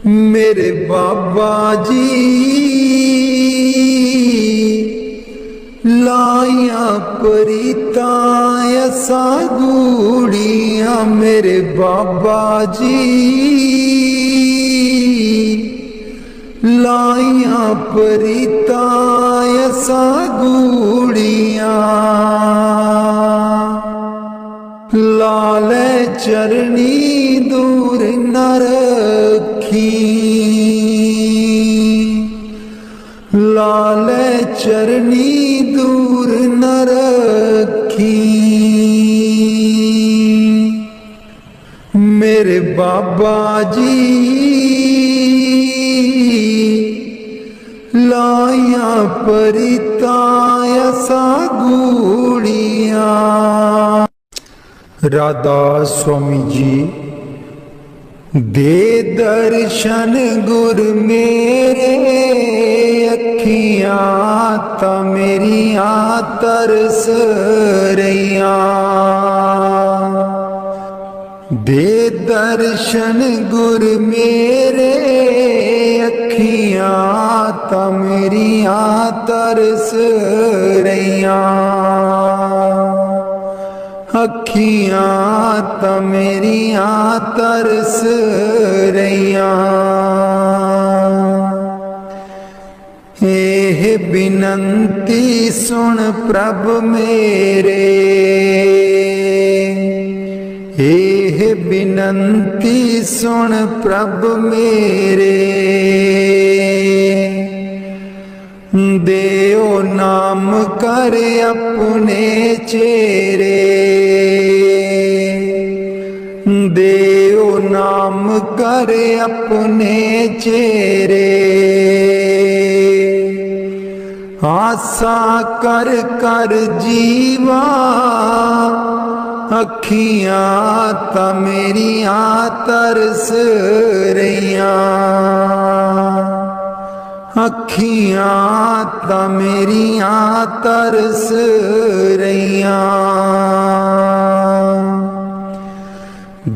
मेरे बाबा जी लाया परितां असा गूड़ियां। मेरे बाबा जी लाया परितां असा गूड़ियां। लाले चरनी दूर न रखी, लाले चरनी दूर न रखी। मेरे बाबा जी लाया परितां असा गूड़ियां। राधा स्वामी जी दे दर्शन गुर मेरे, अखियां तां मेरियां तरस रहियां। दे दर्शन गुर मेरे, अखियां तां मेरियां तरस रहियां। अखियां तां मेरियां तरस रहियां। एह बिनंती सुन प्रभ मेरे, एह बिनंती सुन प्रभ मेरे। देओ नाम कर अपने चेरे, देओ नाम कर अपने चेरे। आसा कर कर जीवा, अखियां तां मेरियां तरस रहियां। अखियां तां मेरियां तरस रहियां।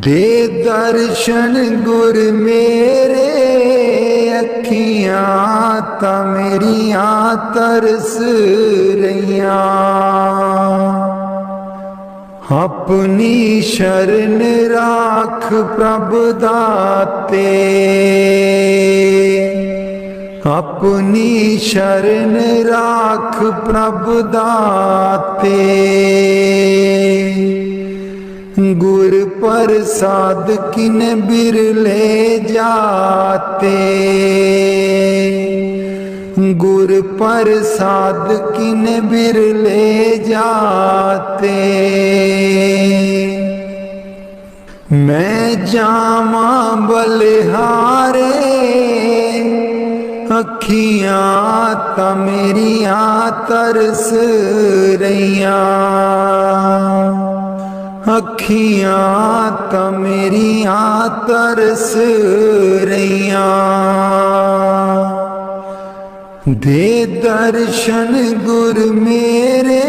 दे दर्शन गुर मेरे, अखियां तां मेरियां तरस रहियां। अपनी शरण राख प्रभ दाते, अपनी शरण राख प्रभ दाते। गुर प्रसाद किन बिरले जाते, गुर प्रसाद किन बिरले जाते। मैं जावा बलिहारे, अखियां ता मेरियां तरस रहियां, अखियां ता मेरियां तरस रहियां। दे दर्शन गुर मेरे,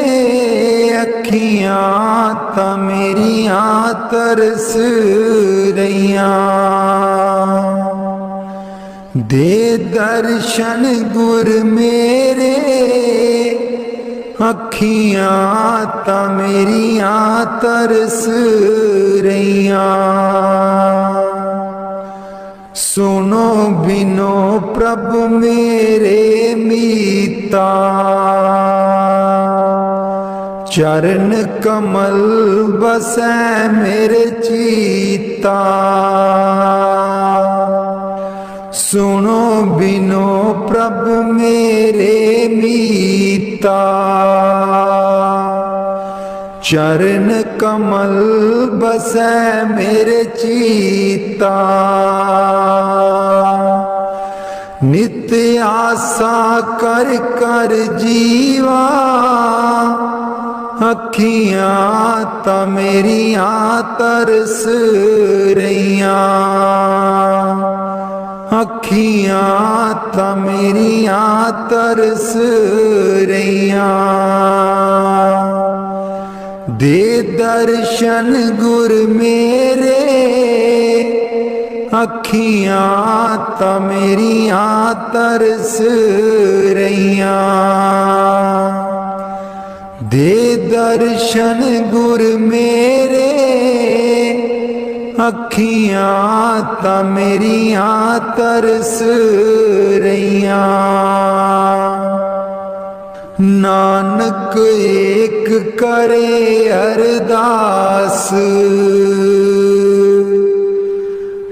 अखियां ता मेरियां तरस रहियां। दे दर्शन गुर मेरे, अखियां ता मेरियां तरस रहियां। सुनो बिनो प्रभु मेरे मीता, चरण कमल बसै मेरे चीता। सुनो बिनो प्रभु मेरे मीता, चरण कमल बसै मेरे चीता। नित्य आशा कर कर जीवा, अखियां ता मेरियां तरस रहियां, अखियां ता मेरियां तरस रहियां। दे दर्शन गुर मेरे, अखियां ता मेरियां तरस रहियां। दे दर्शन गुर मेरे, अखियां ता मेरियां तरस रहियां। नानक एक करे अरदास,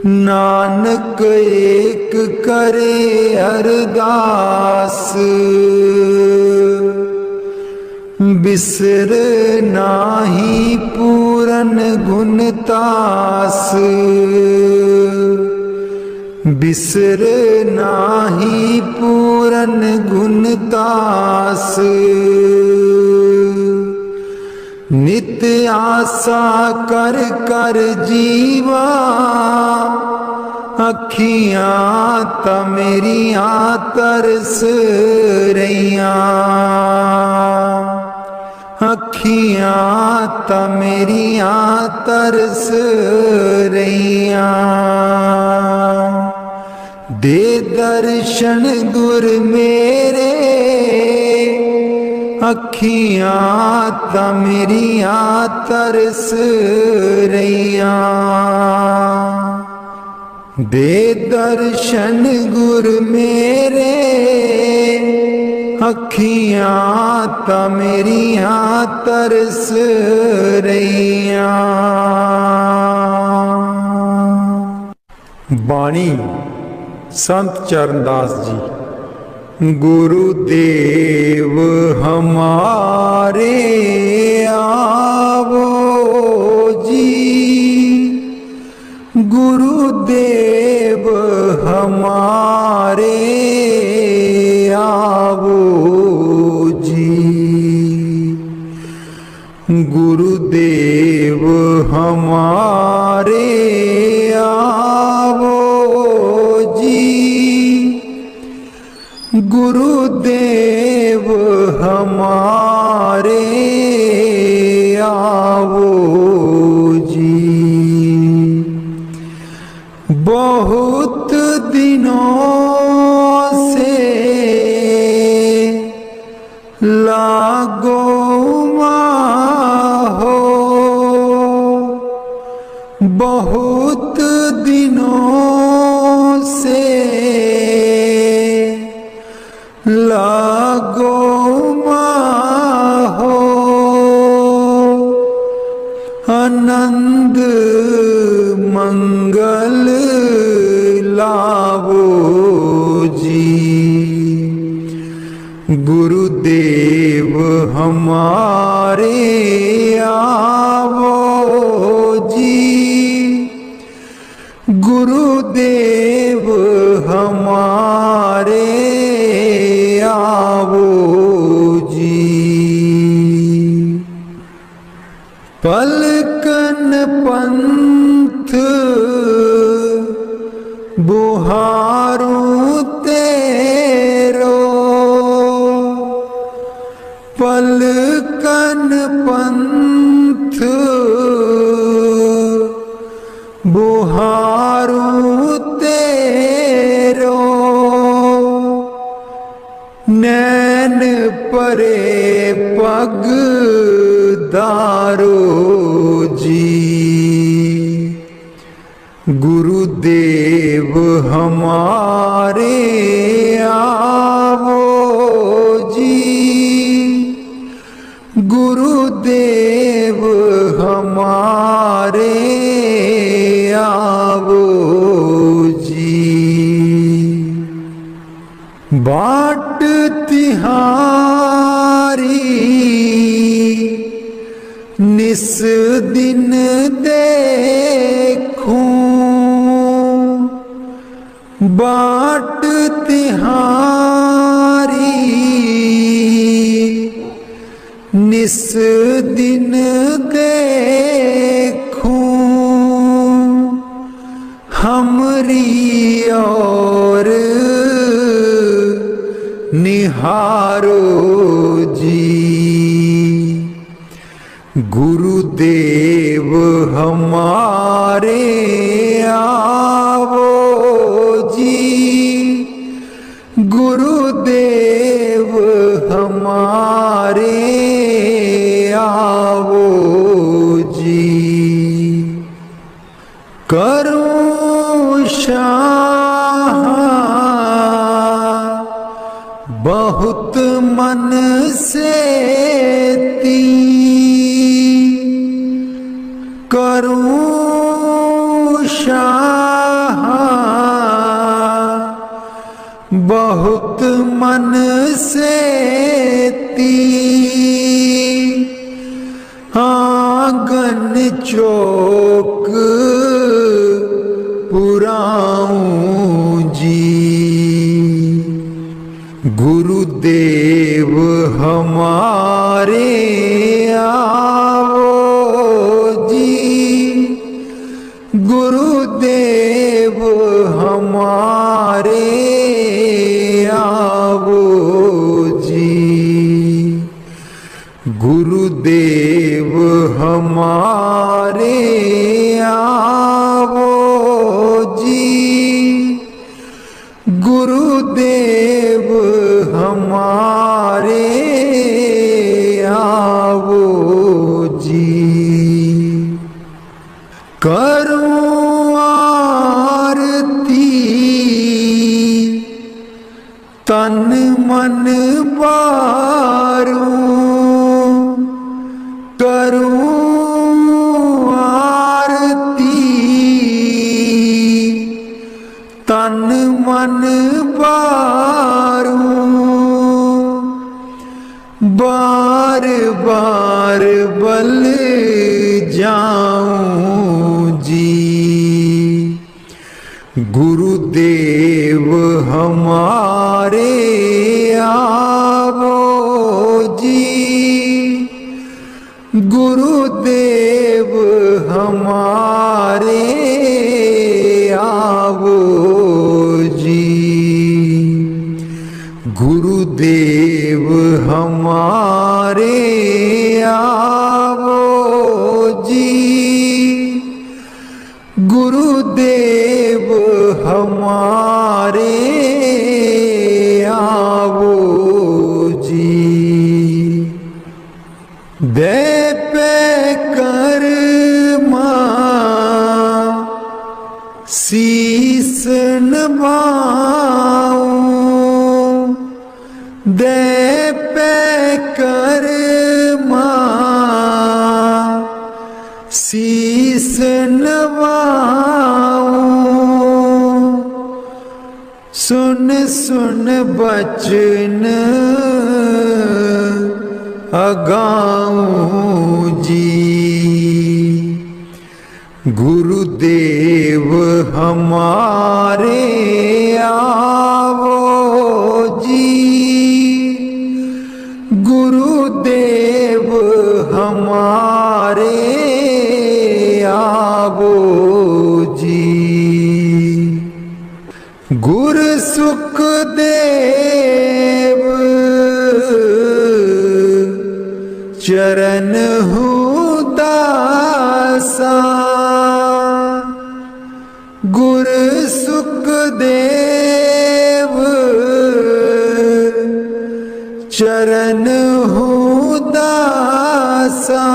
नानक एक करे अरदास। बिसर नाही पूरन गुणतास, बिसर नाही पूरन गुणतास। नित्य आशा कर कर जीवा, अखियां ता मेरियां तरस रहियां, अखियां ता मेरियां तरस रहियां। दे दर्शन गुर मेरे, अखियां ता मेरियां तरस रहियां। दे दर्शन गुर मेरे, अखियां ता मेरियां तरस रहियां। बाणी संत चरणदास जी। गुरुदेव हमारे आवो जी, गुरुदेव हमारे आवो जी, गुरुदेव हमारे आवो जी, गुरुदेव हमारे आवो जी। बहुत दिनों से लागो हो, बहुत दिनों से लागो हो, आनंद मंगल लावो जी, गुरुदेव हमारे आवो जी, गुरुदेव हमारे पलकन पंथ बुहारूं तेरो, पलकन पंथ बुहारूं तेरो, नैन परे पग दारो जी। गुरुदेव हमारे आवो जी, गुरुदेव हमारे आवो जी। बाट तिहारी निस दिन देखूं, बाट तिहारी निस दिन देखूं, हमरी और निहारो जी। गुरुदेव हमारे आवो जी, गुरुदेव हमारे आवो जी। करूं शाह बहुत मन से ती, करूं शाह बहुत मन से ती, आंगन चौक पुराऊं जी। गुरुदेव हमारे आवो जी, गुरुदेव हमारे आवो जी। गुरुदेव हमारे आवो जी, गुरुदेव हमारे आवो जी। करूं आरती तन मन बारूं, करूं आरती तन मन बारूं, बार बार बल जाऊं जी। गुरुदेव हमारे आवो जी, गुरुदेव हमारे आवो जी। गुरुदेव हमारे आवो जी, गुरुदेव हमारे आवो जी। दे पे कर्मा शीस नवाऊं, दे पे कर्मा शीस नवाऊं, सुन सुन बचन अगाऊं जी। गुरुदेव हमारे आवो जी, गुरुदेव हमारे सुखदेव चरण हूँ दासा। गुरु सुखदेव चरण हूँ दासा।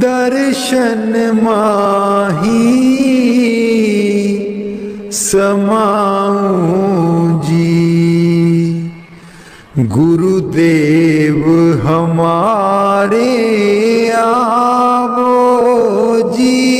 दर्शन माही समाऊं जी। गुरुदेव हमारे आवो जी।